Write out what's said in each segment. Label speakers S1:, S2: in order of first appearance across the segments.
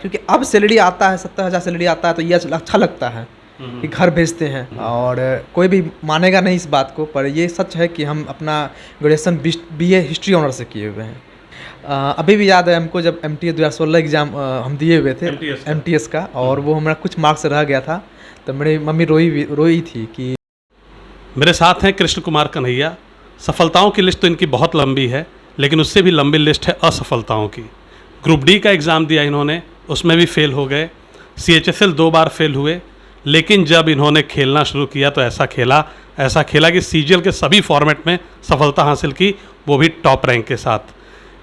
S1: क्योंकि अब सैलरी आता है 70,000 सैलरी आता है तो ये अच्छा लगता है कि घर भेजते हैं। और कोई भी मानेगा नहीं इस बात को, पर ये सच है कि हम अपना ग्रेजुएशन BA हिस्ट्री ऑनर से किए हुए हैं। अभी भी याद है हमको जब MTS 2016 एग्ज़ाम हम दिए हुए थे MTS का, और वो हमारा कुछ मार्क्स रह गया था, तो मेरी मम्मी रोई थी कि।
S2: मेरे साथ हैं कृष्ण कुमार कन्हैया। सफलताओं की लिस्ट तो इनकी बहुत लंबी है, लेकिन उससे भी लंबी लिस्ट है असफलताओं की। ग्रुप डी का एग्ज़ाम दिया इन्होंने, उसमें भी फेल हो गए। CHSL 2 बार फेल हुए, लेकिन जब इन्होंने खेलना शुरू किया तो ऐसा खेला कि CGL के सभी फॉर्मेट में सफलता हासिल की, वो भी टॉप रैंक के साथ।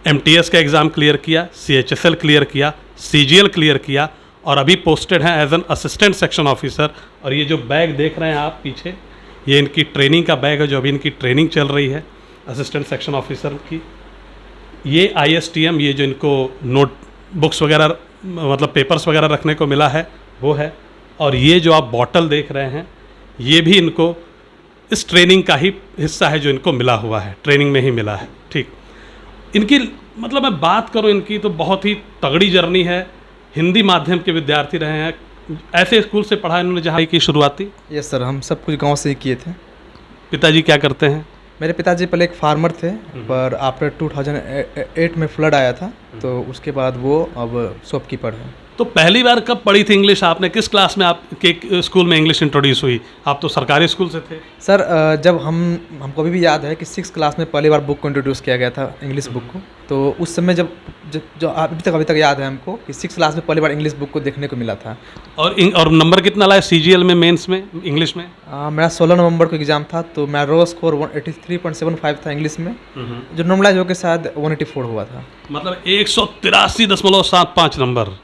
S2: MTS का एग्ज़ाम क्लियर किया, CHSL क्लियर किया, CGL क्लियर किया, और अभी पोस्टेड हैं as an assistant section officer. और ये जो बैग देख रहे हैं आप पीछे, ये इनकी ट्रेनिंग का बैग है, जो अभी इनकी ट्रेनिंग चल रही है असिस्टेंट सेक्शन ऑफिसर की। ये ISTM, ये जो इनको नोट बुक्स वगैरह मतलब पेपर्स वगैरह रखने को मिला है वो है। और ये जो आप बॉटल देख रहे हैं, ये भी इनको इस ट्रेनिंग का ही हिस्सा है जो इनको मिला हुआ है, ट्रेनिंग में ही मिला है। ठीक, इनकी मतलब मैं बात करूं इनकी तो बहुत ही तगड़ी जर्नी है। हिंदी माध्यम के विद्यार्थी रहे हैं, ऐसे स्कूल से पढ़ा इन्होंने जहाँ की शुरुआती।
S1: यस सर, हम सब कुछ गांव से ही किए थे।
S2: पिताजी क्या करते हैं?
S1: मेरे पिताजी पहले एक फार्मर थे, पर आफ्टर 2008 में फ्लड आया था, तो उसके बाद वो अब शॉपकीपर हैं।
S2: तो पहली बार कब पढ़ी थी इंग्लिश आपने? किस क्लास में आपके स्कूल में इंग्लिश इंट्रोड्यूस हुई? आप तो सरकारी स्कूल से थे।
S1: सर जब हमको अभी भी याद है कि 6th क्लास में पहली बार बुक को इंट्रोड्यूस किया गया था, इंग्लिश बुक को। तो उस समय जब जो अभी तक याद है हमको कि 6th क्लास में पहली बार इंग्लिश बुक को देखने को मिला था।
S2: और नंबर कितना लाया CGL में, मेंस में, इंग्लिश में?
S1: मेरा 16 नवंबर को एग्ज़ाम था, तो मेरा रो स्कोर 183.75 था इंग्लिश में, जो नॉर्मलाइज होकर शायद 184 हुआ था।
S2: मतलब 183.75 नंबर,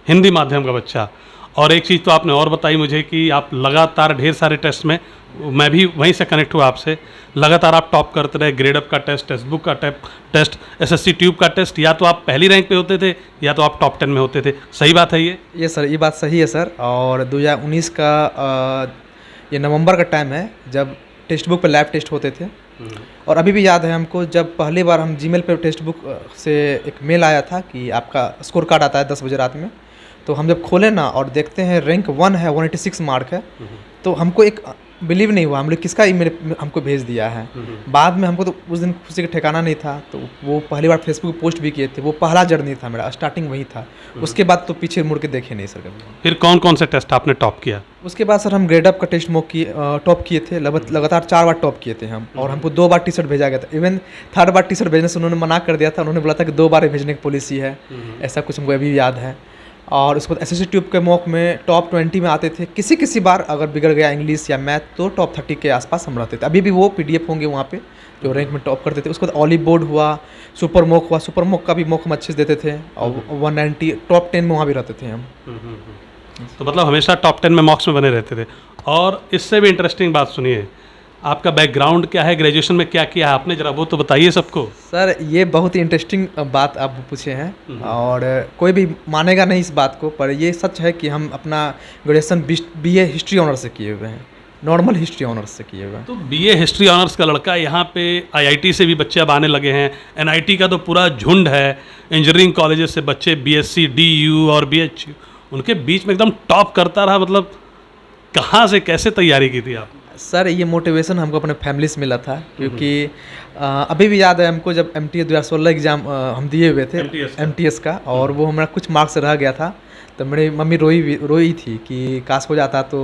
S2: हिंदी माध्यम का बच्चा। और एक चीज़ तो आपने और बताई मुझे कि आप लगातार ढेर सारे टेस्ट में, मैं भी वहीं से कनेक्ट हुआ आपसे, लगातार आप टॉप करते रहे। ग्रेड अप का टेस्ट, टेक्स्ट बुक का टेस्ट, SSC ट्यूब का टेस्ट, या तो आप पहली रैंक पे होते थे या तो आप टॉप 10 में होते थे। सही बात है ये
S1: सर, ये बात सही है सर। और 2019 का ये नवंबर का टाइम है जब टेक्स्ट बुक पे लैब टेस्ट होते थे। और अभी भी याद है हमको जब पहली बार हम जीमेल पे टेक्स्ट बुक से एक मेल आया था कि आपका स्कोर कार्ड आता है 10 बजे रात में। तो हम जब खोले ना और देखते हैं रैंक 1 है, 186 मार्क है, तो हमको एक बिलीव नहीं हुआ, हम लोग किसका ईमेल हमको भेज दिया है। बाद में हमको तो उस दिन खुशी का ठिकाना नहीं था, तो वो पहली बार फेसबुक पे पोस्ट भी किए थे। वो पहला जर्नी था मेरा, स्टार्टिंग वही था। उसके बाद तो पीछे मुड़ के देखे नहीं सर कभी।
S2: फिर कौन कौन से टेस्ट आपने टॉप किया?
S1: उसके बाद सर हम ग्रेड अप का टेस्ट टॉप किए थे, लगातार 4 बार टॉप किए थे हम। और हमको 2 बार टी-शर्ट भेजा गया था। इवन 3rd बार टी-शर्ट भेजने से उन्होंने मना कर दिया था। उन्होंने बोला था कि 2 बार भेजने की पॉलिसी है, ऐसा कुछ हमको अभी याद है। और उसके बाद SSC ट्यूब के मॉक में टॉप 20 में आते थे। किसी बार अगर बिगड़ गया इंग्लिश या मैथ तो टॉप 30 के आसपास हम रहते थे। अभी भी वो PDF होंगे वहाँ पे जो रैंक में टॉप करते थे। उसके बाद ऑलिव बोर्ड हुआ, सुपर मॉक हुआ। सुपर मॉक का भी मॉक हम अच्छे से देते थे, और 190 टॉप 10 में वहाँ भी रहते थे हम।
S2: तो मतलब हमेशा टॉप 10 में मॉक्स में बने रहते थे। और इससे भी इंटरेस्टिंग बात सुनिए, आपका बैकग्राउंड क्या है, ग्रेजुएशन में क्या किया है आपने, जरा वो तो बताइए सबको।
S1: सर ये बहुत ही इंटरेस्टिंग बात आप पूछे हैं, और कोई भी मानेगा नहीं इस बात को, पर ये सच है कि हम अपना ग्रेजुएशन BA हिस्ट्री ऑनर से किए हुए हैं, नॉर्मल हिस्ट्री ऑनर्स से किए हुए हैं।
S2: तो BA हिस्ट्री ऑनर्स का लड़का यहाँ पे IIT से भी बच्चे अब आने लगे हैं, NIT का तो पूरा झुंड है, इंजीनियरिंग कॉलेजेस से बच्चे BSc DU और BHU, उनके बीच में एकदम टॉप करता रहा। मतलब कहाँ से कैसे तैयारी की थी आप?
S1: सर ये मोटिवेशन हमको अपने फैमिली से मिला था, क्योंकि अभी भी याद है हमको जब MTS 2016 एग्ज़ाम हम दिए हुए थे MTS का, और वो हमारा कुछ मार्क्स रह गया था, तो मेरी मम्मी रोई थी कि काश हो जाता तो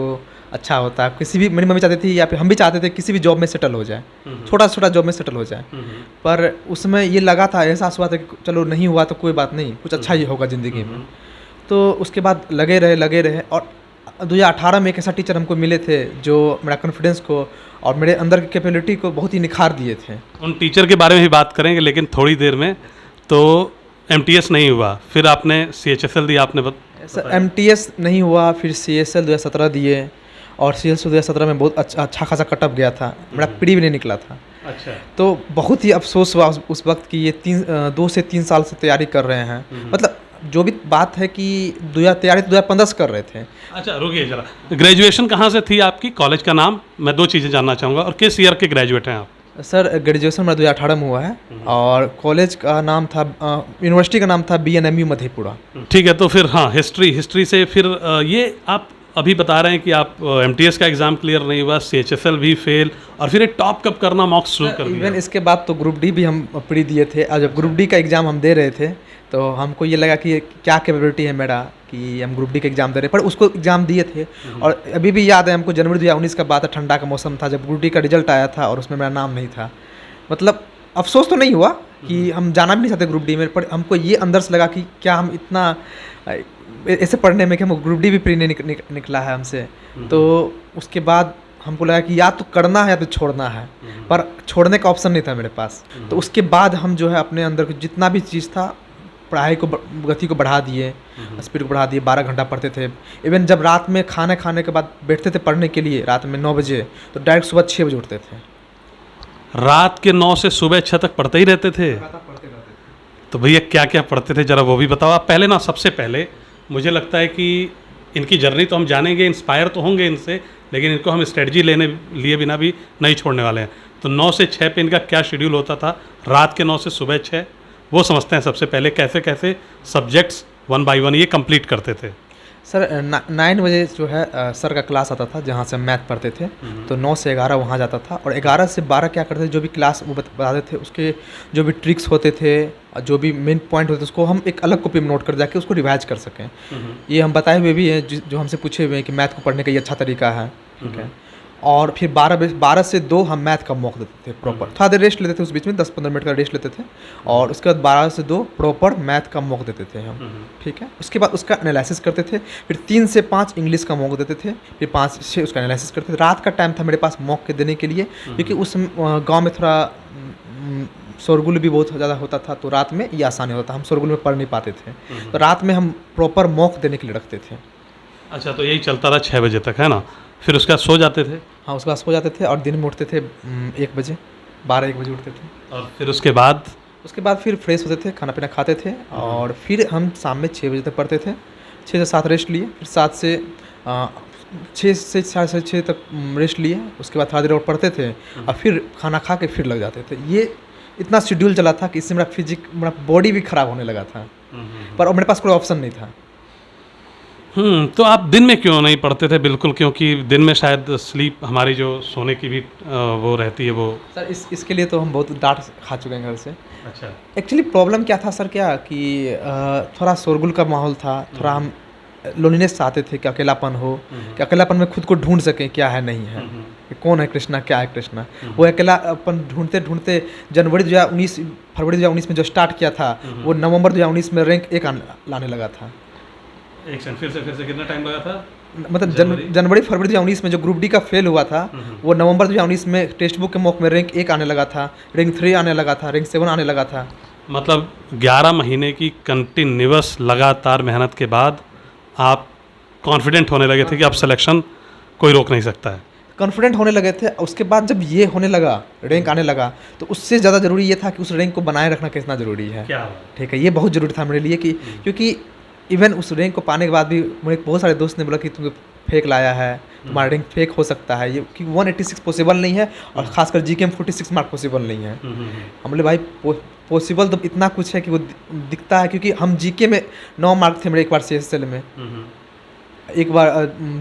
S1: अच्छा होता। मेरी मम्मी चाहती थी या फिर हम भी चाहते थे किसी भी जॉब में सेटल हो जाए, छोटा जॉब में सेटल हो जाए। पर उसमें ये लगा था, एहसास हुआ था कि चलो नहीं हुआ तो कोई बात नहीं, कुछ अच्छा ही होगा ज़िंदगी में। तो उसके बाद लगे रहे। और 2018 में एक ऐसा टीचर हमको मिले थे जो मेरा कॉन्फिडेंस को और मेरे अंदर की कैपेबिलिटी को बहुत ही निखार दिए थे।
S2: उन टीचर के बारे में भी बात करेंगे, लेकिन थोड़ी देर में। तो MTS नहीं हुआ, फिर आपने CHSL दिया आपने
S1: सर MTS नहीं हुआ, फिर CSL 2017 दिए, और CSL 2017 में बहुत अच्छा खासा कटअप गया था, मेरा प्री भी नहीं निकला था।
S2: अच्छा।
S1: तो बहुत ही अफसोस हुआ उस वक्त कि ये 2 से 3 साल से तैयारी कर रहे हैं। मतलब जो भी बात है कि तैयारी 2015 से कर रहे थे।
S2: अच्छा रुकिए जरा, ग्रेजुएशन कहाँ से थी आपकी, कॉलेज का नाम? मैं 2 चीज़ें जानना चाहूँगा, और किस ईयर के ग्रेजुएट हैं आप?
S1: सर ग्रेजुएशन मेरा 2018 में हुआ है और कॉलेज का नाम था यूनिवर्सिटी का नाम था BNMU मधेपुरा।
S2: ठीक है, तो फिर हाँ, हिस्ट्री से फिर ये आप अभी बता रहे हैं कि आप MTS का एग्ज़ाम क्लियर नहीं हुआ, CHSL भी फेल, और फिर एक टॉप कब करना मॉक्स शुरू कर दिया।
S1: इवन इसके बाद तो ग्रुप डी भी हम प्री दिए थे, और जब ग्रुप डी का एग्ज़ाम हम दे रहे थे तो हमको ये लगा कि क्या कैपेबिलिटी है मेरा कि हम ग्रुप डी का एग्ज़ाम दे रहे हैं, पर उसको एग्ज़ाम दिए थे। और अभी भी याद है हमको, जनवरी 2019 का बात है, ठंडा का मौसम था, जब ग्रुप डी का रिजल्ट आया था और उसमें मेरा नाम नहीं था। मतलब अफसोस तो नहीं हुआ कि हम जाना भी नहीं चाहते ग्रुप डी में, पर हमको ये अंदर से लगा कि क्या हम इतना ऐसे पढ़ने में कि हम ग्रुप डी भी प्री नहीं निकला है हमसे। तो उसके बाद हमको लगा कि या तो करना है या तो छोड़ना है, पर छोड़ने का ऑप्शन नहीं था मेरे पास। तो उसके बाद हम जो है अपने अंदर जितना भी चीज़ था, पढ़ाई को गति को बढ़ा दिए, स्पीड को बढ़ा दिए। 12 घंटा पढ़ते थे। इवन जब रात में खाना खाने के बाद बैठते थे पढ़ने के लिए रात में 9 बजे, तो डायरेक्ट सुबह 6 बजे उठते थे।
S2: रात के 9 से सुबह 6 तक पढ़ते ही रहते थे। तो भैया क्या क्या पढ़ते थे, ज़रा वो भी बताओ आप। पहले ना, सबसे पहले मुझे लगता है कि इनकी जर्नी तो हम जानेंगे, इंस्पायर तो होंगे इनसे, लेकिन इनको हम स्ट्रेटजी लिए बिना भी नहीं छोड़ने वाले हैं। तो 9 से 6 पे इनका क्या शेड्यूल होता था, रात के 9 से सुबह 6, वो समझते हैं सबसे पहले। कैसे कैसे सब्जेक्ट्स 1 बाय 1 ये कंप्लीट करते थे।
S1: सर 9 बजे जो है सर का क्लास आता था, जहाँ से मैथ पढ़ते थे। तो 9 से 11 वहाँ जाता था, और 11 से 12 क्या करते थे, जो भी क्लास वो बताते थे उसके जो भी ट्रिक्स होते थे, जो भी मेन पॉइंट होते थे, उसको हम एक अलग कॉपी में नोट कर जाके उसको रिवाइज कर सकें। ये हम बताए हुए भी हैं, जो हमसे पूछे हुए हैं कि मैथ को पढ़ने का ये अच्छा तरीका है। ठीक है। और फिर 12 से 2 हम मैथ का मॉक देते थे प्रॉपर। थोड़ा देर रेस्ट लेते थे, उस बीच में 10-15 मिनट का रेस्ट लेते थे, और उसके बाद 12 से 2 प्रॉपर मैथ का मॉक देते थे हम। ठीक है। उसके बाद उसका एनालिसिस करते थे। फिर 3 से 5 इंग्लिश का मॉक देते थे। फिर 5 से 6 उसका एनालिसिस करते थे। रात का टाइम था मेरे पास मॉक के देने के लिए, क्योंकि उस गाँव में थोड़ा शोरगुल भी बहुत ज़्यादा होता था, तो रात में ये आसानी होता था, हम शोरगुल में पढ़ नहीं पाते थे। तो रात में हम प्रॉपर मॉक देने के लिए रखते थे।
S2: अच्छा, तो यही चलता रहा 6 बजे तक, है ना। फिर उसके बाद सो जाते थे।
S1: हाँ, उसके बाद सो जाते थे, और दिन में उठते थे 1 बजे, 12-1 बजे उठते थे।
S2: और फिर उसके बाद
S1: फिर फ्रेश होते थे, खाना पीना खाते थे, और फिर हम शाम में 6 बजे तक पढ़ते थे। 6 से 7 रेस्ट लिए, फिर 7 से 6 से 6:30 तक रेस्ट लिए। उसके बाद थोड़ा देर और पढ़ते थे, और फिर खाना खा के फिर लग जाते थे। ये इतना शेड्यूल चला था कि इससे मेरा बॉडी भी ख़राब होने लगा था, पर अब मेरे पास कोई ऑप्शन नहीं था।
S2: तो आप दिन में क्यों नहीं पढ़ते थे बिल्कुल? क्योंकि दिन में शायद स्लीप, हमारी जो सोने की भी वो रहती है वो।
S1: सर इसके लिए तो हम बहुत डांट खा चुके हैं घर से।
S2: अच्छा।
S1: एक्चुअली प्रॉब्लम क्या था सर, क्या कि थोड़ा शोरगुल का माहौल था, थोड़ा हम लोनलीनेस चाहते थे कि अकेलापन हो, कि अकेलापन में खुद को ढूंढ सकें क्या है नहीं है, कि कौन है कृष्णा, क्या है कृष्णा। वो अकेलापन ढूंढते ढूंढते फरवरी 2019 में जो स्टार्ट किया था, वो नवंबर 2019 में रैंक 1 लाने लगा था।
S2: एक सेकंड, फिर से कितना टाइम लगा था?
S1: मतलब फरवरी 2019 में जो ग्रुप डी का फेल हुआ था, वो नवंबर 2019 में टेक्स्ट बुक के मॉक में रैंक 1 आने लगा था, रैंक 3 आने लगा था, रैंक 7 आने लगा था।
S2: मतलब 11 महीने की कंटिन्यूअस लगातार मेहनत के बाद आप कॉन्फिडेंट होने लगे थे कि अब सिलेक्शन कोई रोक नहीं सकता है।
S1: कॉन्फिडेंट होने लगे थे। उसके बाद जब ये होने लगा, रैंक आने लगा, तो उससे ज़्यादा ज़रूरी ये था कि उस रैंक को बनाए रखना कितना ज़रूरी है।
S2: क्या?
S1: ठीक है, ये बहुत ज़रूरी था मेरे लिए, कि क्योंकि इवन उस रैंक को पाने के बाद भी मुझे बहुत सारे दोस्त ने बोला कि तुमने फेक लाया है, तुम्हारा रैंक फेक हो सकता है, ये कि 186 पॉसिबल नहीं है, और खासकर जीके में 46 मार्क पॉसिबल नहीं है। हम बोले भाई पॉसिबल तो इतना कुछ है कि वो दिखता है, क्योंकि हम जीके में 9 मार्क थे मेरे एक बार CSL में, एक बार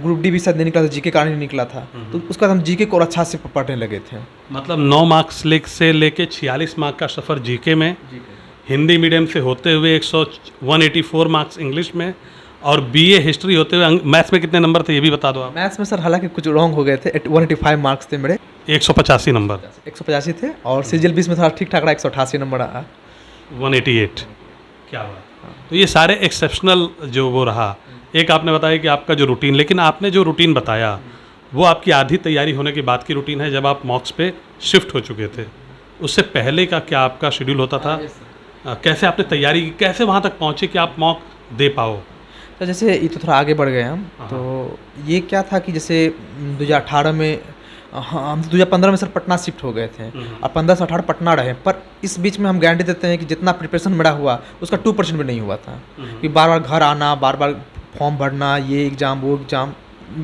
S1: ग्रुप डी भी शायद नहीं निकला था, जीके कारण नहीं निकला था। तो उसके बाद हम जीके को और अच्छा से पढ़ने लगे थे।
S2: मतलब 9 मार्क्स से लेके 46 मार्क का सफ़र जीके में, हिंदी मीडियम से होते हुए 184 मार्क्स इंग्लिश में, और BA हिस्ट्री होते हुए मैथ्स में कितने नंबर थे ये भी बता दो आप।
S1: मैथ्स में सर हालांकि कुछ रॉन्ग हो गए थे, 185 मार्क्स थे मेरे।
S2: 185 नंबर,
S1: 185 थे, और CGL 20 में थोड़ा ठीक ठाक रहा, 188 नंबर आया।
S2: 188, क्या बात। तो ये सारे एक्सेप्शनल जो वो रहा। एक आपने बताया कि आपका जो रूटीन, लेकिन आपने जो रूटीन बताया वो आपकी आधी तैयारी होने के बाद की रूटीन है, जब आप मॉक्स पे शिफ्ट हो चुके थे। उससे पहले का क्या आपका शेड्यूल होता था? कैसे आपने तैयारी की, कैसे वहाँ तक पहुँचे कि आप मॉक दे पाओ?
S1: तो जैसे ये तो थोड़ा आगे बढ़ गए हम, तो ये क्या था कि जैसे 2018 में हम 2015 में सर पटना शिफ्ट हो गए थे, और 15 से 18 पटना रहे, पर इस बीच में हम गारंटी देते हैं कि जितना प्रिपरेशन मेरा हुआ उसका 2% भी नहीं हुआ था। कि बार बार घर आना, बार बार फॉर्म भरना, ये एग्ज़ाम वो एग्ज़ाम,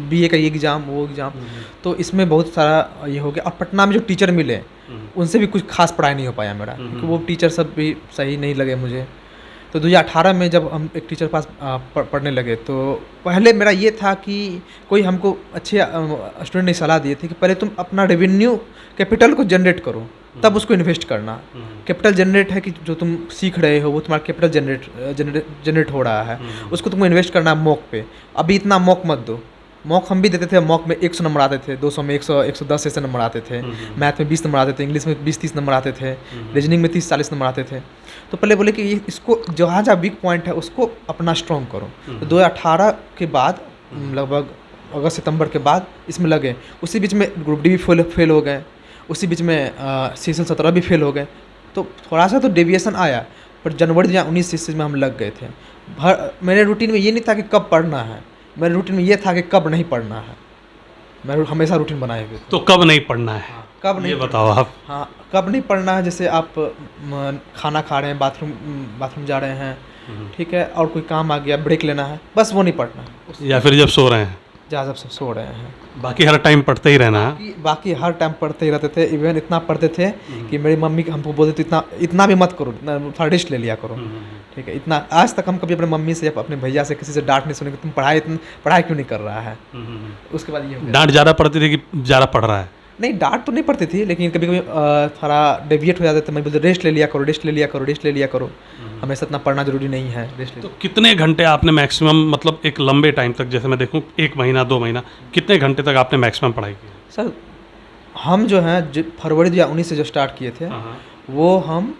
S1: बीए का ये एग्ज़ाम वो एग्ज़ाम, तो इसमें बहुत सारा ये हो गया। और पटना में जो टीचर मिले उनसे भी कुछ खास पढ़ाई नहीं हो पाया मेरा, क्योंकि वो टीचर सब भी सही नहीं लगे मुझे। तो 2018 में जब हम एक टीचर पास पढ़ने लगे, तो पहले मेरा ये था कि कोई हमको अच्छे स्टूडेंट ने सलाह दिए थे कि पहले तुम अपना रेवेन्यू कैपिटल को जनरेट करो, तब उसको इन्वेस्ट करना। कैपिटल जनरेट है कि जो तुम सीख रहे हो वो तुम्हारा कैपिटल जनरेट हो रहा है, उसको तुमको इन्वेस्ट करना है मॉक पे। अभी इतना मॉक मत दो। मॉक हम भी देते थे, मॉक में 100 नंबर आते थे, 200 में 100 110 ऐसे नंबर आते थे, मैथ में 20 नंबर आते थे, इंग्लिश में 20-30 नंबर आते थे, रीजनिंग में 30-40 नंबर आते थे। तो पहले बोले कि इसको जहाँ जहाँ वीक पॉइंट है उसको अपना स्ट्रॉन्ग करो। तो 2018 के बाद लगभग अगस्त सितंबर के बाद इसमें लगे। उसी बीच में ग्रुप डी भी फेल हो गए, उसी बीच में सीजन 17 भी फेल हो गए। तो थोड़ा सा तो डेविएशन आया, पर जनवरी 2019 में हम लग गए थे। मेरे रूटीन में ये नहीं था कि कब पढ़ना है, मेरे रूटीन में ये था कि कब नहीं पढ़ना है। मैं हमेशा रूटीन बनाए हुए थे।
S2: तो कब नहीं पढ़ना है,
S1: कब नहीं
S2: ये बताओ आप।
S1: हाँ, कब नहीं पढ़ना है, जैसे आप खाना खा रहे हैं, बाथरूम जा रहे हैं, ठीक है, और कोई काम आ गया, ब्रेक लेना है, बस वो नहीं पढ़ना है।
S2: या फिर जब सो रहे हैं,
S1: जब सब सो रहे हैं,
S2: बाकी हर टाइम पढ़ते ही रहना है।
S1: बाकी हर टाइम पढ़ते ही रहते थे। इवन इतना पढ़ते थे कि मेरी मम्मी हमको बोलते थे इतना भी मत करो, थोड़ा रेस्ट ले लिया करो, ठीक है। इतना आज तक हम कभी अपने मम्मी से या अपने भैया से किसी से डांट नहीं सुने कि तुम पढ़ाई क्यों नहीं कर रहा है। उसके बाद ये हो गया।
S2: डांट ज़्यादा पड़ती थी कि ज़्यादा पढ़ रहा है?
S1: नहीं, डांट तो नहीं पड़ती थी, लेकिन कभी कभी थोड़ा डेविएट हो जाता था। मैं बोलते रेस्ट ले लिया करो, हमेशा इतना पढ़ना जरूरी नहीं है, रेस्ट ले।
S2: तो कितने घंटे आपने मैक्सिमम, मतलब एक लंबे टाइम तक, जैसे मैं देखूं 1 महीना 2 महीना, कितने घंटे तक आपने मैक्सिमम पढ़ाई की?
S1: सर हम जो हैं फरवरी 2019 से जो स्टार्ट किए थे, वो हम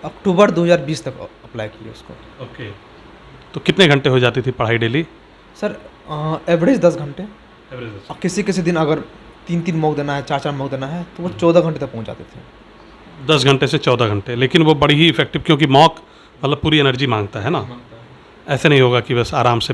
S1: अक्टूबर 2020 तक अप्लाई किए उसको।
S2: ओके, तो कितने घंटे हो जाती थी पढ़ाई डेली?
S1: सर एवरेज 10 घंटे। और किसी दिन अगर 3-3 मॉक देना है, 4-4 मॉक देना है, तो वो 14 घंटे तक पहुंच जाते थे।
S2: 10 घंटे से 14 घंटे, लेकिन वो बड़ी ही इफेक्टिव, क्योंकि मॉक मतलब पूरी एनर्जी मांगता है ना। ऐसे नहीं होगा कि बस आराम से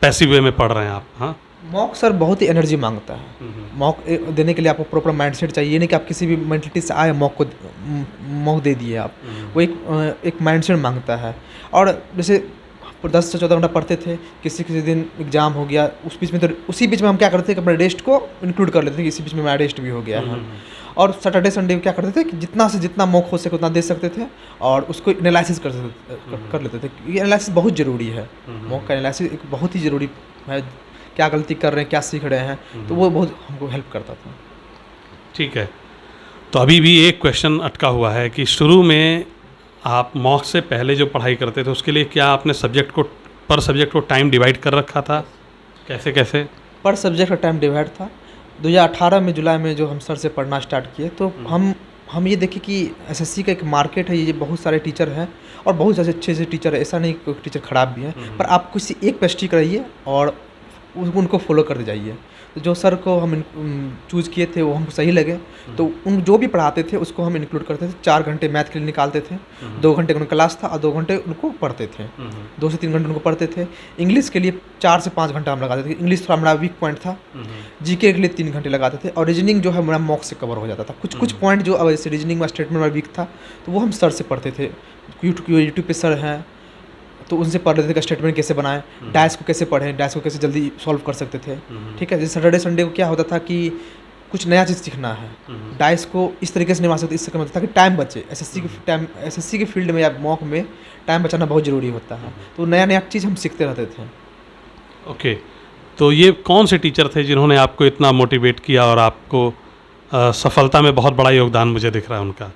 S2: पैसिव वे में पढ़ रहे हैं आप। हाँ,
S1: मॉक सर बहुत ही एनर्जी मांगता है। मॉक देने के लिए आपको प्रॉपर माइंडसेट चाहिए, नहीं कि आप किसी भी मेंटलिटी से आए मॉक दे दिए आप। वो एक माइंडसेट मांगता है। और जैसे 10 से 14 घंटा पढ़ते थे, किसी दिन एग्जाम हो गया, उसी बीच में हम क्या करते थे कि अपने रेस्ट को इंक्लूड कर लेते थे कि इसी बीच में मेरा रेस्ट भी हो गया है। और सैटरडे संडे क्या करते थे कि जितना से जितना मॉक हो सके उतना दे सकते थे, और उसको एनालिसिस कर लेते थे। ये एनालिसिस बहुत ज़रूरी है, मॉक का एनालिसिस एक बहुत ही ज़रूरी है। क्या गलती कर रहे हैं, क्या सीख रहे हैं, तो वो बहुत हमको हेल्प करता था।
S2: ठीक है, तो अभी भी एक क्वेश्चन अटका हुआ है कि शुरू में आप मॉक से पहले जो पढ़ाई करते थे उसके लिए क्या आपने पर सब्जेक्ट को टाइम डिवाइड कर रखा था? कैसे? पर
S1: सब्जेक्ट का टाइम डिवाइड था। 2018 में जुलाई में जो हम सर से पढ़ना स्टार्ट किए, तो हम ये देखे कि एसएससी का एक मार्केट है, ये बहुत सारे टीचर हैं और बहुत अच्छे टीचर है। ऐसा नहीं कि टीचर ख़राब भी है, पर आप किसी एक पे स्टिक रहिए और उनको फॉलो करते जाइए। तो जो सर को हम चूज़ किए थे वो हमको सही लगे, तो उन जो भी पढ़ाते थे उसको हम इंक्लूड करते थे। 4 घंटे मैथ के लिए निकालते थे, 2 घंटे उनका क्लास था और 2 घंटे उनको पढ़ते थे, 2 से 3 घंटे उनको पढ़ते थे। इंग्लिश के लिए 4 से 5 घंटा हम लगाते थे। इंग्लिश थोड़ा हमारा वीक पॉइंट था। जीके के लिए 3 घंटे लगाते थे, और रीजनिंग जो है हमारा मॉक से कवर हो जाता था। कुछ पॉइंट जो अब जैसे रीजनिंग में स्टेटमेंट में वीक था, तो वो हम सर से पढ़ते थे। यूट्यूब पे सर हैं, तो उनसे पढ़ लेते थे कि स्टेटमेंट कैसे बनाएं, डायस को कैसे पढ़ें, डायस को कैसे जल्दी सॉल्व कर सकते थे। ठीक है, जैसे सैटरडे संडे को क्या होता था कि कुछ नया चीज़ सीखना है, डायस को इस तरीके से निभा सकते, इससे क्या होता था कि टाइम बचे। एसएससी के फील्ड में या मॉक में टाइम बचाना बहुत ज़रूरी होता है, तो नया चीज़ हम सीखते रहते थे।
S2: ओके, तो ये कौन से टीचर थे जिन्होंने आपको इतना मोटिवेट किया और आपको सफलता में बहुत बड़ा योगदान मुझे दिख रहा है उनका?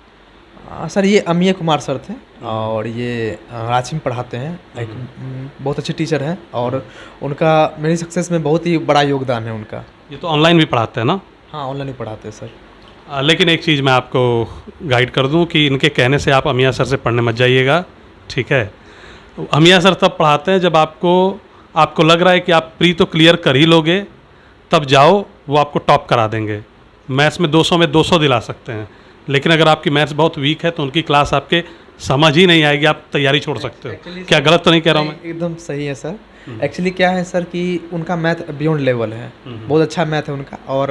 S1: सर ये अमीय कुमार सर थे, और ये रांची में पढ़ाते हैं, एक बहुत अच्छे टीचर हैं, और उनका मेरी सक्सेस में बहुत ही बड़ा योगदान है उनका।
S2: ये तो ऑनलाइन भी पढ़ाते हैं ना?
S1: हाँ, ऑनलाइन ही पढ़ाते हैं सर।
S2: लेकिन एक चीज़ मैं आपको गाइड कर दूं कि इनके कहने से आप अमिया सर से पढ़ने मत जाइएगा, ठीक है? अमिया सर तब पढ़ाते हैं जब आपको लग रहा है कि आप प्री तो क्लियर कर ही लोगे, तब जाओ, वो आपको टॉप करा देंगे। मैथ्स में 200 में 200 दिला सकते हैं, लेकिन अगर आपकी मैथ्स बहुत वीक है तो उनकी क्लास आपके समझ ही नहीं आएगी, आप तैयारी छोड़ सकते हो। क्या गलत तो नहीं कह रहा हूँ मैं?
S1: एकदम सही है सर। एक्चुअली क्या है सर कि उनका मैथ बियॉन्ड लेवल है, बहुत अच्छा मैथ है उनका, और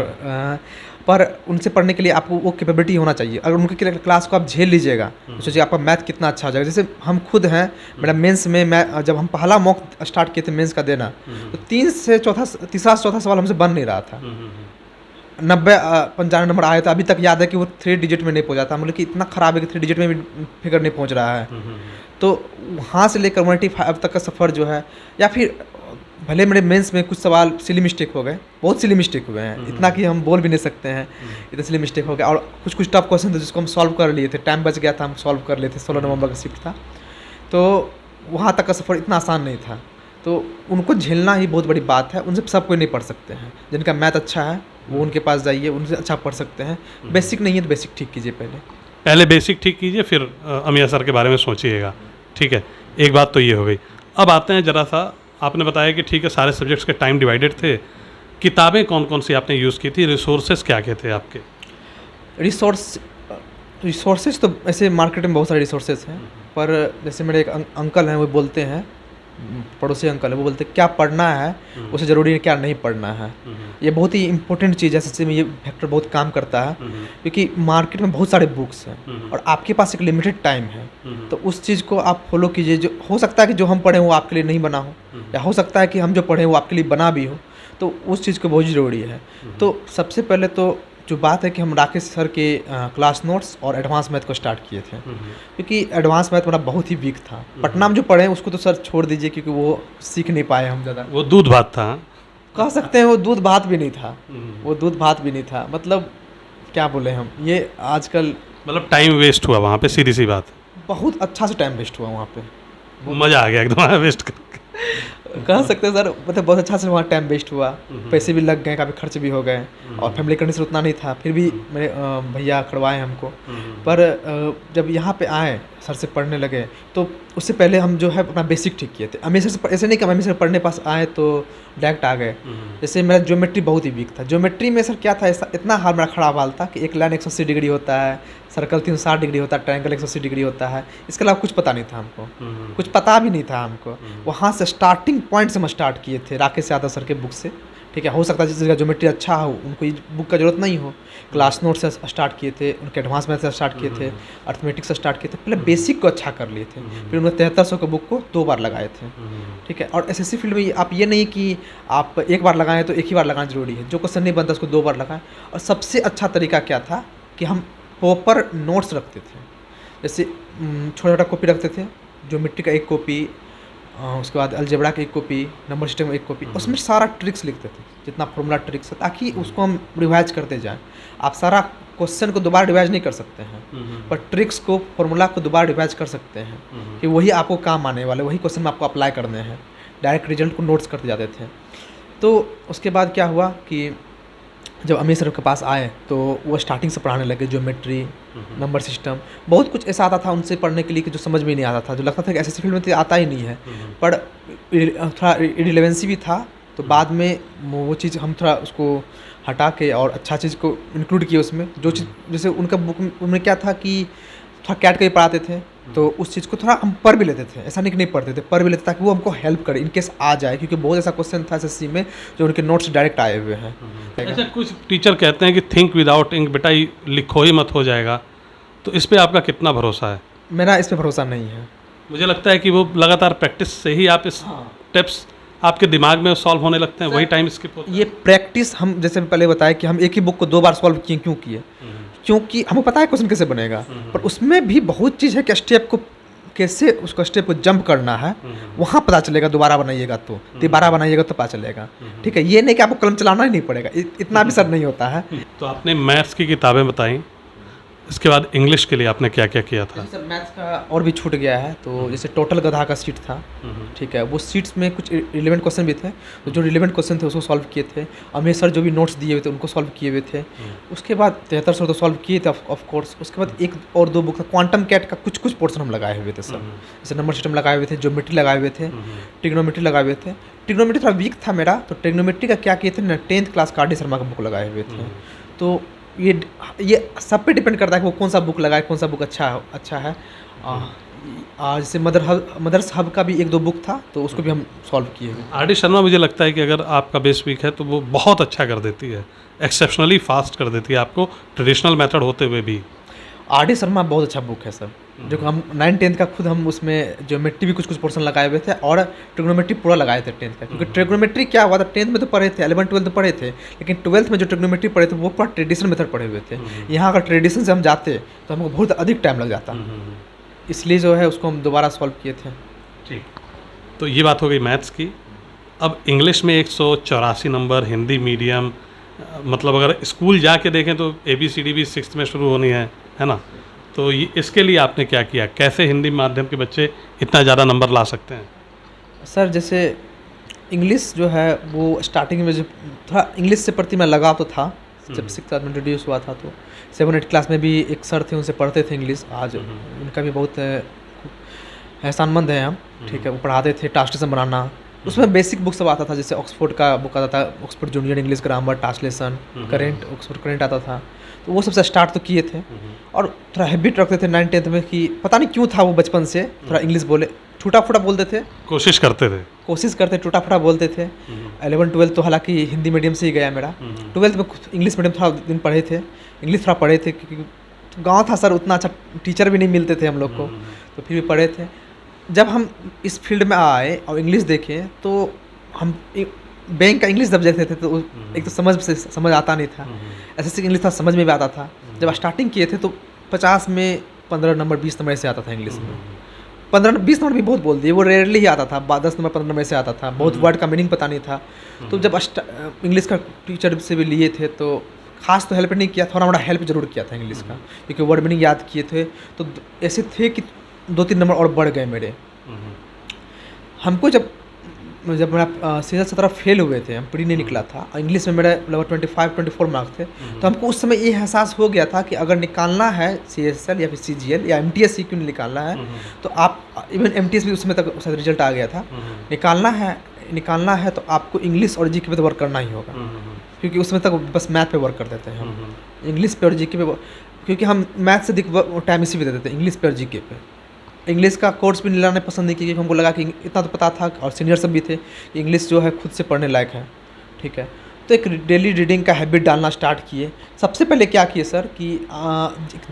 S1: पर उनसे पढ़ने के लिए आपको वो कैपेबिलिटी होना चाहिए। अगर उनके क्लास को आप झेल लीजिएगा तो सोचिए आपका मैथ कितना अच्छा हो जाएगा। जैसे हम खुद हैं, मेरा मेंस में मैं जब हम पहला मॉक स्टार्ट किए थे मेंस का देना, तो तीसरा से चौथा सवाल हमसे बन नहीं रहा था। 95 नंबर आए थे, अभी तक याद है कि वो 3 डिजिट में नहीं पहुंचा था। मतलब कि इतना ख़राब है कि 3 डिजिट में भी फिगर नहीं पहुंच रहा है। तो वहाँ से लेकर 185 तक का सफ़र जो है, या फिर भले मेरे मेंस में कुछ सवाल सिली मिस्टेक हो गए, बहुत सिली मिस्टेक हुए हैं, इतना कि हम बोल भी नहीं सकते हैं, इतने सिली मिस्टेक हो गया। और कुछ कुछ टफ क्वेश्चन थे जिसको हम सॉल्व कर लिए थे, टाइम बच गया था, हम सॉल्व कर लिए थे। 16 नवंबर का शिफ्ट था, तो वहाँ तक का सफ़र इतना आसान नहीं था। तो उनको झेलना ही बहुत बड़ी बात है। उनसे सब कोई नहीं पढ़ सकते हैं। जिनका मैथ अच्छा है वो उनके पास जाइए, उनसे अच्छा पढ़ सकते हैं। बेसिक नहीं है तो बेसिक ठीक कीजिए
S2: पहले बेसिक ठीक कीजिए, फिर अमिया सर के बारे में सोचिएगा। ठीक है, एक बात तो ये हो गई। अब आते हैं ज़रा सा, आपने बताया कि ठीक है सारे सब्जेक्ट्स के टाइम डिवाइडेड थे, किताबें कौन कौन सी आपने यूज़ की थी, रिसोर्सेज क्या क्या थे आपके?
S1: रिसोर्सेज तो ऐसे मार्केट में बहुत सारे रिसोर्सेज हैं, पर जैसे मेरे एक अंकल हैं, वो बोलते हैं, पड़ोसी अंकल है, वो बोलते हैं क्या पढ़ना है उसे ज़रूरी है क्या नहीं पढ़ना है। ये बहुत ही इंपॉर्टेंट चीज़ है, सच्चे में ये फैक्टर बहुत काम करता है, क्योंकि मार्केट में बहुत सारे बुक्स हैं और आपके पास एक लिमिटेड टाइम है। तो उस चीज़ को आप फॉलो कीजिए। जो हो सकता है कि जो हम पढ़ें वो आपके लिए नहीं बना हो, या हो सकता है कि हम जो पढ़ें वो आपके लिए बना भी हो, तो उस चीज़ को बहुत ज़रूरी है। तो सबसे पहले तो जो बात है कि हम राकेश सर के क्लास नोट्स और एडवांस मैथ को स्टार्ट किए थे, क्योंकि एडवांस मैथ मेरा बहुत ही वीक था। पटना में जो पढ़े उसको तो सर छोड़ दीजिए, क्योंकि वो सीख नहीं पाए हम ज़्यादा।
S2: वो दूध भात था,
S1: कह सकते हैं वो दूध भात भी नहीं था, वो दूध भात भी नहीं था। मतलब क्या बोले हम, ये आजकल
S2: मतलब टाइम वेस्ट हुआ वहाँ पे, सीधी सी बात।
S1: बहुत अच्छा से टाइम वेस्ट हुआ वहाँ पे,
S2: मज़ा आ गया एकदम वेस्ट करके।
S1: कह सकते हैं सर, मतलब बहुत अच्छा से वहाँ टाइम वेस्ट हुआ, पैसे भी लग गए, काफ़ी खर्च भी हो गए, और फैमिली कंडीशन उतना नहीं था, फिर भी मेरे भैया खड़वाए हमको। पर जब यहाँ पे आए, सर से पढ़ने लगे, तो उससे पहले हम जो है अपना बेसिक ठीक किए थे। हमेशा से ऐसे नहीं कि हम हमेशा पढ़ने पास आए तो डायरेक्ट आ गए। जैसे मेरा ज्योमेट्री बहुत ही वीक था। ज्योमेट्री में सर क्या था, ऐसा इतना हाल मेरा खराब हाल था कि एक लाइन 180 डिग्री होता है, सर्कल 360 डिग्री होता है, ट्रायंगल 180 डिग्री होता है। इसके अलावा कुछ पता नहीं था हमको, कुछ पता भी नहीं था हमको। वहाँ से स्टार्टिंग पॉइंट से हम स्टार्ट किए थे राकेश यादव सर के बुक से। ठीक है, हो सकता है जिसका ज्योमेट्री अच्छा हो उनको ये बुक का जरूरत नहीं हो। क्लास नोट से स्टार्ट किए थे, उनके एडवांस मैथ से स्टार्ट किए थे, अर्थमेटिक्स से स्टार्ट किए थे। पहले बेसिक को अच्छा कर लिए थे, फिर उन्होंने 7300 के बुक को 2 बार लगाए थे। ठीक है, और एसएससी फील्ड में आप ये नहीं कि आप एक बार लगाएं तो एक ही बार लगाना जरूरी है। जो क्वेश्चन नहीं बनता उसको 2 बार लगाएं। और सबसे अच्छा तरीका क्या था कि हम प्रॉपर नोट्स रखते थे। जैसे छोटा छोटा कॉपी रखते थे, ज्योमेट्री का एक कॉपी, उसके बाद अलजेब्रा की एक कॉपी, नंबर सिस्टम एक कॉपी, उसमें सारा ट्रिक्स लिखते थे, जितना फॉर्मूला ट्रिक्स है, ताकि उसको हम रिवाइज करते जाएं। आप सारा क्वेश्चन को दोबारा रिवाइज नहीं कर सकते हैं, पर ट्रिक्स को, फॉर्मूला को दोबारा रिवाइज कर सकते हैं, कि वही आपको काम आने वाले, वही क्वेश्चन में आपको अप्लाई करने हैं। डायरेक्ट रिजल्ट को नोट्स करते जाते थे। तो उसके बाद क्या हुआ कि जब अमीर सर के पास आए तो वो स्टार्टिंग से पढ़ाने लगे, ज्योमेट्री, नंबर सिस्टम, बहुत कुछ ऐसा आता था उनसे पढ़ने के लिए कि जो समझ में नहीं आता था, जो लगता था कि एसएससी फील्ड में तो आता ही नहीं है। पर थोड़ा इरिलेवेंसी भी था, तो बाद में वो चीज़ हम थोड़ा उसको हटा के और अच्छा चीज़ को इंक्लूड किए उसमें। जो चीज़ जैसे उनका बुक में क्या था कि थोड़ा कैट के ही पढ़ाते थे, तो उस चीज़ को थोड़ा हम पढ़ भी लेते थे, ऐसा नहीं कि नहीं पढ़ते थे, पढ़ भी लेते ताकि वो हमको हेल्प करे इनकेस आ जाए, क्योंकि बहुत ऐसा क्वेश्चन था एसएससी में जो उनके नोट्स डायरेक्ट आए हुए हैं।
S2: अच्छा, कुछ टीचर कहते हैं कि थिंक विदाउट इंक, बेटा लिखो ही मत हो जाएगा, तो इस पर आपका कितना भरोसा है?
S1: मेरा इस पर भरोसा नहीं है।
S2: मुझे लगता है कि वो लगातार प्रैक्टिस से ही आप इस टिप्स आपके दिमाग में सॉल्व होने लगते हैं, वही टाइम स्किप होता है।
S1: ये प्रैक्टिस, हम जैसे पहले बताया कि हम एक ही बुक को 2 बार सॉल्व किए, क्यों किए? क्योंकि हमें पता है क्वेश्चन कैसे बनेगा, पर उसमें भी बहुत चीज़ है कि स्टेप को कैसे, उसको स्टेप को जंप करना है, वहाँ पता चलेगा। दोबारा बनाइएगा तो, दोबारा बनाइएगा तो पता चलेगा। ठीक है, ये नहीं कि आपको कलम चलाना ही नहीं पड़ेगा, इतना भी सर नहीं होता है।
S2: तो आपने मैथ्स की किताबें बताई, इसके बाद इंग्लिश के लिए आपने क्या क्या किया था?
S1: सर मैथ्स का और भी छूट गया है, तो जैसे टोटल गधा का सीट था, ठीक है, वो सीट्स में कुछ रिलेवेंट क्वेश्चन भी थे, तो जो रिलेवेंट क्वेश्चन थे उसको सॉल्व किए थे। अमीर सर जो भी नोट्स दिए हुए थे उनको सॉल्व किए हुए थे। उसके बाद 7300 तो सॉल्व किए थे ऑफ कोर्स। उसके बाद 1 और 2 बुक था, क्वांटम कैट का कुछ कुछ पोर्शन हम लगाए हुए थे सर। जैसे नंबर सिस्टम लगाए हुए थे, ज्योमेट्री लगाए हुए थे, ट्रिग्नोमेट्री लगाए हुए थे। ट्रिग्नोमेट्री थोड़ा वीक था मेरा, तो ट्रिग्नोमेट्री का क्या किए थे ना, 10th क्लास का RD शर्मा का बुक लगाए हुए थे। तो ये सब पे डिपेंड करता है कि वो कौन सा बुक लगाए, कौन सा बुक अच्छा है। जैसे मदर्स हब का भी 1-2 बुक था, तो उसको भी हम सॉल्व किए हुए।
S2: आर.डी. शर्मा मुझे लगता है कि अगर आपका बेस वीक है तो वो बहुत अच्छा कर देती है, एक्सेप्शनली फास्ट कर देती है आपको, ट्रेडिशनल मेथड होते हुए भी।
S1: आर.डी. शर्मा बहुत अच्छा बुक है सर, जो कि हम 9th-10th का खुद हम उसमें ज्योमेट्री भी कुछ पोर्शन लगाए हुए थे और ट्रिग्नोमेट्री पूरा लगाए थे 10th का, क्योंकि ट्रिग्नोमेट्री क्या हुआ था, 10th में तो पढ़े थे, 11th-12th में पढ़े थे, लेकिन 12th में जो ट्रिग्नोमेट्री पढ़े थे वो पूरा ट्रेडिशनल मेथड पढ़े हुए थे। यहाँ अगर ट्रेडिशन से हम जाते तो हमको बहुत अधिक टाइम लग जाता, इसलिए जो है उसको हम दोबारा सॉल्व किए थे।
S2: ठीक, तो ये बात हो गई मैथ्स की। अब इंग्लिश में 184 नंबर, हिंदी मीडियम, मतलब अगर स्कूल जाके देखें तो ABCD भी 6th में शुरू होनी है ना? तो ये इसके लिए आपने क्या किया? कैसे हिंदी माध्यम के बच्चे इतना ज़्यादा नंबर ला सकते हैं?
S1: सर जैसे इंग्लिश जो है वो स्टार्टिंग में जो थोड़ा इंग्लिश से प्रति में लगाव तो था, जब 6th क्लास में इंट्रोड्यूस हुआ था, तो 7-8 क्लास में भी एक सर थे, उनसे पढ़ते थे इंग्लिश। आज उनका भी बहुत एहसानमंद है हम, ठीक है। वो पढ़ाते थे ट्रांसलेशन बनाना, उसमें बेसिक बुक सब आता था, जैसे ऑक्सफोर्ड का बुक आता था, Oxford junior English grammar, translation, current, Oxford current आता था, तो वो सबसे स्टार्ट तो किए थे। और थोड़ा हैबिट रखते थे 9th-10th में कि पता नहीं क्यों था वो बचपन से थोड़ा इंग्लिश बोले, टूटा-फूटा बोलते थे,
S2: कोशिश करते
S1: टूटा-फूटा बोलते थे। 11th-12th तो हालांकि हिंदी मीडियम से ही गया मेरा। 12th में इंग्लिश मीडियम थोड़ा दिन पढ़े थे, इंग्लिश थोड़ा पढ़े थे, क्योंकि गाँव था सर, उतना अच्छा टीचर भी नहीं मिलते थे हम लोग को, तो फिर भी पढ़े थे। जब हम इस फील्ड में आए और इंग्लिश देखें तो हम बैंक का इंग्लिश जब देखते थे तो एक तो समझ आता नहीं था, SSC का इंग्लिश था समझ में भी आता था। जब स्टार्टिंग किए थे तो 50 में 15 नंबर 20 नंबर से आता था इंग्लिश में, 15-20 नंबर भी बहुत बोल दिए, वो रेयरली ही आता था, 10 नंबर 15 नंबर से आता था, बहुत वर्ड का मीनिंग पता नहीं था। तो जब इंग्लिश का टीचर से भी लिए थे तो खास तो हेल्प नहीं किया, थोड़ा मोड़ा हेल्प जरूर किया था इंग्लिश का, क्योंकि वर्ड मीनिंग याद किए थे, तो ऐसे थे कि 2-3 नंबर और बढ़ गए मेरे। हमको जब मेरा सीधा 17 फेल हुए थे, हम प्री नहीं निकला था, इंग्लिश में मेरा लगभग 25-24 मार्क्स थे, तो हमको उस समय ये एहसास हो गया था कि अगर निकालना है CSL या फिर CGL या MTS क्यों नहीं निकालना है, तो आप इवन MTS भी उस समय तक शायद रिजल्ट आ गया था, निकालना है तो आपको इंग्लिश और GK पे तो वर्क करना ही होगा, क्योंकि उसमें तक बस मैथ पे वर्क कर देते हैं हम, इंग्लिश पे और GK पे, क्योंकि हम मैथ से टाइम इसी पे देते थे, इंग्लिश पे और GK पे। इंग्लिश का कोर्स भी लाना पसंद नहीं किया, क्योंकि हमको लगा कि इतना तो पता था और सीनियर सब भी थे कि इंग्लिश जो है खुद से पढ़ने लायक है, ठीक है। तो एक डेली रीडिंग का हैबिट डालना स्टार्ट किए। सबसे पहले क्या किए सर कि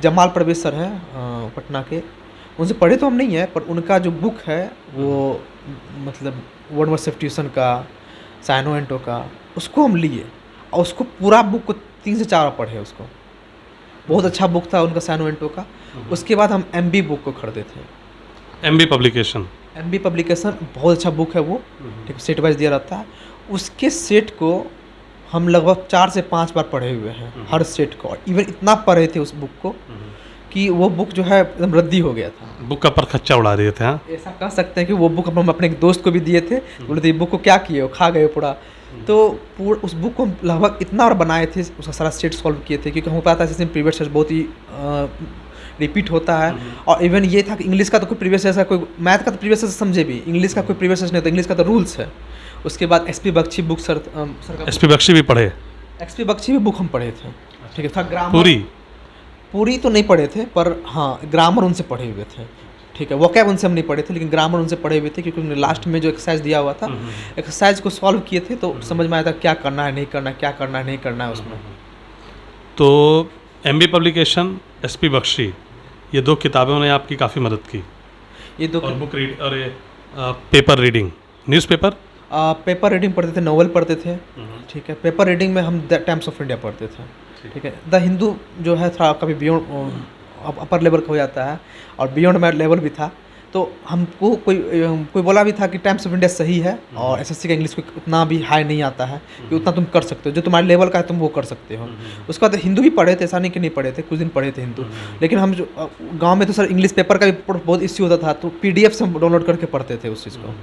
S1: जमाल परवेज सर हैं पटना के, उनसे पढ़े तो हम नहीं है, पर उनका जो बुक है वो मतलब वर्ड सब्स्टिट्यूशन का, साइनो एंटो का, उसको हम लिए और उसको पूरा बुक को 3 से 4 बार पढ़े उसको, बहुत अच्छा बुक था उनका साइनो एंटो का। उसके बाद हम MB बुक को खरीदे थे,
S2: MB पब्लिकेशन
S1: बहुत अच्छा बुक है वो, ठीक, सेट वाइज दिया रहता है। उसके सेट को हम लगभग 4 से 5 बार पढ़े हुए हैं, हर सेट को, और इवन इतना पढ़े थे उस बुक को कि वो बुक जो है एकदम रद्दी हो गया था,
S2: बुक का परखच्चा उड़ा दिए थे। हाँ,
S1: ऐसा कह सकते हैं कि वो बुक हम अपने एक दोस्त को भी दिए थे, बोले थे ये बुक को क्या किए हो, खा गए पूरा। तो उस बुक को हम लगभग इतना और बनाए थे, उसका सारा सेट सॉल्व किए थे, क्योंकि हमको पता था इसमें प्रीवियस टेस्ट बहुत ही रिपीट होता है। और इवन ये था कि इंग्लिश का तो कोई प्रीवियस ऐसा, कोई मैथ का तो प्रीवियस ऐसा समझे भी, इंग्लिश का कोई प्रीवियस नहीं होता, इंग्लिश का तो रूल्स है। उसके बाद SP Bakshi book sir
S2: SP Bakshi भी पढ़े,
S1: SP बख्शी भी बुक हम पढ़े थे, ठीक है। था ग्रामर पूरी तो नहीं पढ़े थे, पर हाँ ग्रामर उनसे पढ़े हुए थे, ठीक है। वोकैब उनसे हम नहीं पढ़े थे, लेकिन ग्रामर उनसे पढ़े हुए थे, क्योंकि उन्होंने लास्ट में जो एक्सरसाइज दिया हुआ था, एक्सरसाइज को सॉल्व किए थे, तो समझ में आया था क्या करना है, नहीं करना है, क्या करना है, नहीं करना है उसमें।
S2: तो MB पब्लिकेशन, SP बख्शी, ये 2 किताबों ने आपकी काफ़ी मदद की।
S1: ये 2
S2: और बुक रीड और paper reading, newspaper
S1: paper reading पढ़ते थे, नॉवल पढ़ते थे, ठीक है। पेपर रीडिंग में हम द टाइम्स ऑफ इंडिया पढ़ते थे, ठीक है। द हिंदू जो है थोड़ा कभी बियॉन्ड अपर लेवल का हो जाता है, और बियॉन्ड मैथ लेवल भी था, तो हमको कोई बोला भी था कि टाइम्स ऑफ इंडिया सही है, और SSC का इंग्लिश को उतना भी हाई नहीं आता है कि उतना तुम कर सकते हो, जो तुम्हारे लेवल का है तुम वो कर सकते हो। उसके बाद हिंदू भी पढ़े थे, ऐसा नहीं कि नहीं पढ़े थे, कुछ दिन पढ़े थे हिंदू, लेकिन हम जो गांव में तो सर इंग्लिश पेपर का भी बहुत इश्यू होता था, तो PDF से हम डाउनलोड करके पढ़ते थे उस चीज़ को।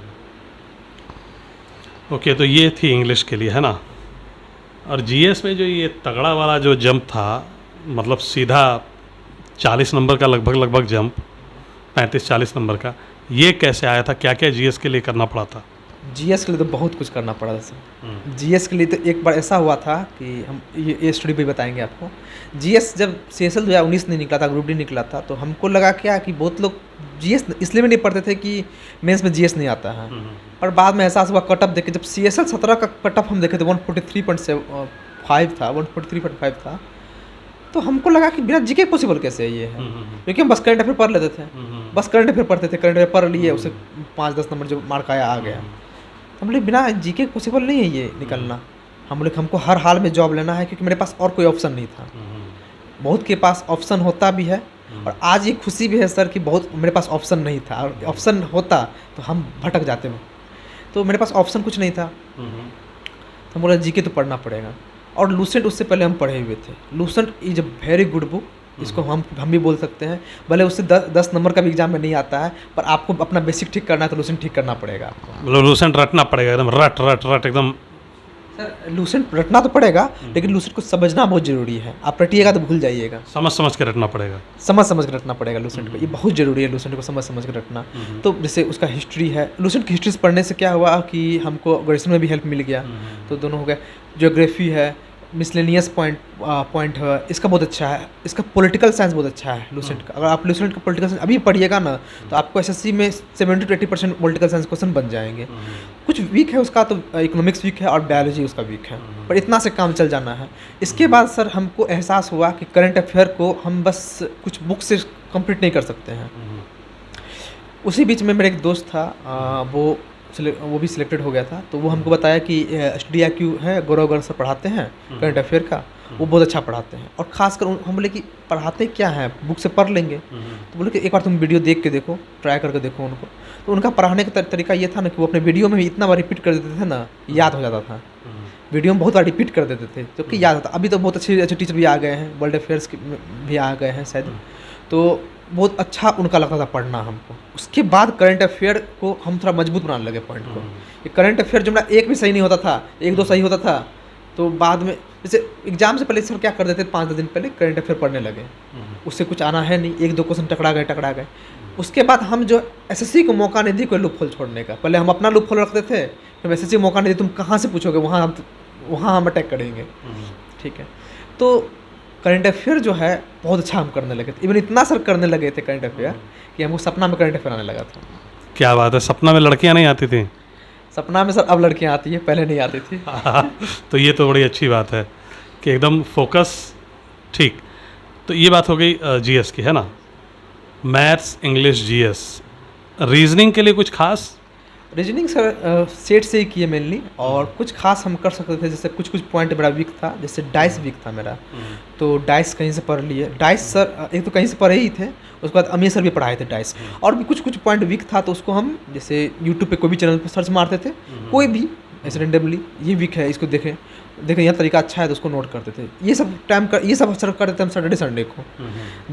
S2: ओके, तो ये थी इंग्लिश के लिए, है ना। और GS में जो ये तगड़ा वाला जो जंप था, मतलब सीधा 40 नंबर का लगभग जंप, 35-40 नंबर का, ये कैसे आया था, क्या क्या GS के लिए करना पड़ा था?
S1: जीएस के लिए तो बहुत कुछ करना पड़ा था सर। जीएस के लिए तो एक बार ऐसा हुआ था कि हम ये स्टोरी भी बताएंगे आपको। जीएस जब सीएसएल 2019 नहीं निकला था, ग्रुप डी निकला था, तो हमको लगा क्या कि बहुत लोग जीएस इसलिए भी नहीं पढ़ते थे कि मेंस में जीएस नहीं आता है। और बाद में एहसास हुआ कट ऑफ देखे, जब सीएसएल 17 का कट ऑफ हम देखे थे 143.5 था, 143.5 था, तो हमको लगा कि बिना जीके पॉसिबल कैसे है ये है, क्योंकि हम बस करंट अफेयर पढ़ लेते थे, बस करंट अफेयर पढ़ते थे, करंट अफेयर पढ़ लिए, उसे 5-10 नंबर जो मार्क आया आ गया। तो हम बोले बिना जीके पॉसिबल नहीं है ये निकलना। हम बोले हमको हर हाल में जॉब लेना है, क्योंकि मेरे पास और कोई ऑप्शन नहीं था। बहुत के पास ऑप्शन होता भी है, और आज ये खुशी भी है सर कि बहुत मेरे पास ऑप्शन नहीं था, और ऑप्शन होता तो हम भटक जाते हैं। तो मेरे पास ऑप्शन कुछ नहीं था, तो हम बोला जीके तो पढ़ना पड़ेगा। और लूसेंट उससे पहले हम पढ़े हुए थे। Lucent is a very good book, इसको हम भी बोल सकते हैं। भले उससे 10 नंबर का भी एग्जाम में नहीं आता है, पर आपको अपना बेसिक ठीक करना है तो लूसेंट ठीक करना पड़ेगा आपको।
S2: मतलब लूसेंट रटना पड़ेगा एकदम, रट रट रट एकदम।
S1: सर लूसेंट रटना तो पड़ेगा, लेकिन लूसेंट को समझना बहुत जरूरी है। आप रटिएगा तो भूल जाइएगा।
S2: समझ समझ के रटना पड़ेगा,
S1: समझ के रटना पड़ेगा लूसेंट को, ये बहुत ज़रूरी है लूसेंट को समझ के रटना। तो जैसे उसका हिस्ट्री है, लूसेंट की हिस्ट्री पढ़ने से क्या हुआ कि हमको ग्रेजुएशन में भी हेल्प मिल गया, तो दोनों हो गया। ज्योग्राफी है, मिसलेनियस पॉइंट है, इसका बहुत अच्छा है। इसका पॉलिटिकल साइंस बहुत अच्छा है लूसेंट का। अगर आप लूसेंट का पॉलिटिकल साइंस अभी पढ़िएगा ना, तो आपको एसएससी में 70 to 80% पॉलिटिकल साइंस क्वेश्चन बन जाएंगे। कुछ वीक है उसका, तो इकोनॉमिक्स वीक है और बायोलॉजी उसका वीक है, पर इतना से काम चल जाना है। इसके बाद सर हमको एहसास हुआ कि करंट अफेयर को हम बस कुछ बुक से कंप्लीट नहीं कर सकते हैं। उसी बीच में मेरा एक दोस्त था, वो भी सिलेक्टेड हो गया था, तो वो हमको बताया कि स्टडी IQ है, गौरव सर पढ़ाते हैं करंट अफेयर का, वो बहुत अच्छा पढ़ाते हैं। और खासकर हम बोले कि पढ़ाते क्या हैं, बुक से पढ़ लेंगे। तो बोले कि एक बार तुम वीडियो देख के देखो, ट्राई करके देखो उनको। तो उनका पढ़ाने का तरीका ये था ना कि वो अपने वीडियो में भी इतना बार रिपीट कर देते थे ना, याद हो जाता था। वीडियो में बहुत बार रिपीट कर देते थे, जो कि याद होता। अभी तो बहुत अच्छे टीचर भी आ गए हैं, वर्ल्ड अफेयर्स के भी आ गए हैं शायद, तो बहुत अच्छा उनका लगता था पढ़ना हमको। उसके बाद करंट अफेयर को हम थोड़ा मजबूत बनाने लगे पॉइंट को। ये करंट अफेयर जो मेरा एक भी सही नहीं होता था, 1-2 सही होता था, तो बाद में जैसे एग्जाम से पहले सर क्या कर देते 5-10 दिन पहले करंट अफेयर पढ़ने लगे। उससे कुछ आना है नहीं, 1-2 क्वेश्चन टकरा गए। उसके बाद हम जो एसएससी को मौका नहीं दी कोई लूप होल छोड़ने का। पहले हम अपना लूप होल रखते थे, फिर एसएससी को मौका नहीं दी, तुम कहाँ से पूछोगे, वहाँ हम अटैक करेंगे। ठीक है, तो करंट अफेयर जो है बहुत अच्छा हम करने लगे थे। इवन इतना सर करने लगे थे करंट अफेयर कि हमको सपना में करंट अफेयर आने लगा था।
S2: क्या बात है, सपना में लड़कियां नहीं आती थी?
S1: सपना में सर अब लड़कियां आती है, पहले नहीं आती थी।
S2: तो ये तो बड़ी अच्छी बात है कि एकदम फोकस। ठीक, तो ये बात हो गई जीएस की, है ना। मैथ्स, इंग्लिश, जीएस, रीजनिंग के लिए कुछ खास?
S1: रीजनिंग सर सेट से ही किए मेनली, और कुछ खास हम कर सकते थे। जैसे कुछ पॉइंट मेरा वीक था, जैसे डाइस वीक था मेरा, तो डाइस कहीं से पढ़ लिए। डाइस सर एक तो कहीं से पढ़े ही थे, उसके बाद अमीर सर भी पढ़ाए थे डाइस। और भी कुछ पॉइंट वीक था, तो उसको हम जैसे यूट्यूब पे कोई भी चैनल पर सर्च मारते थे, कोई भी ऐसे रेंडमली ये वीक है, इसको देखें यह तरीका अच्छा है, तो उसको नोट करते थे। ये सब सर करते थे हम सैटरडे संडे को।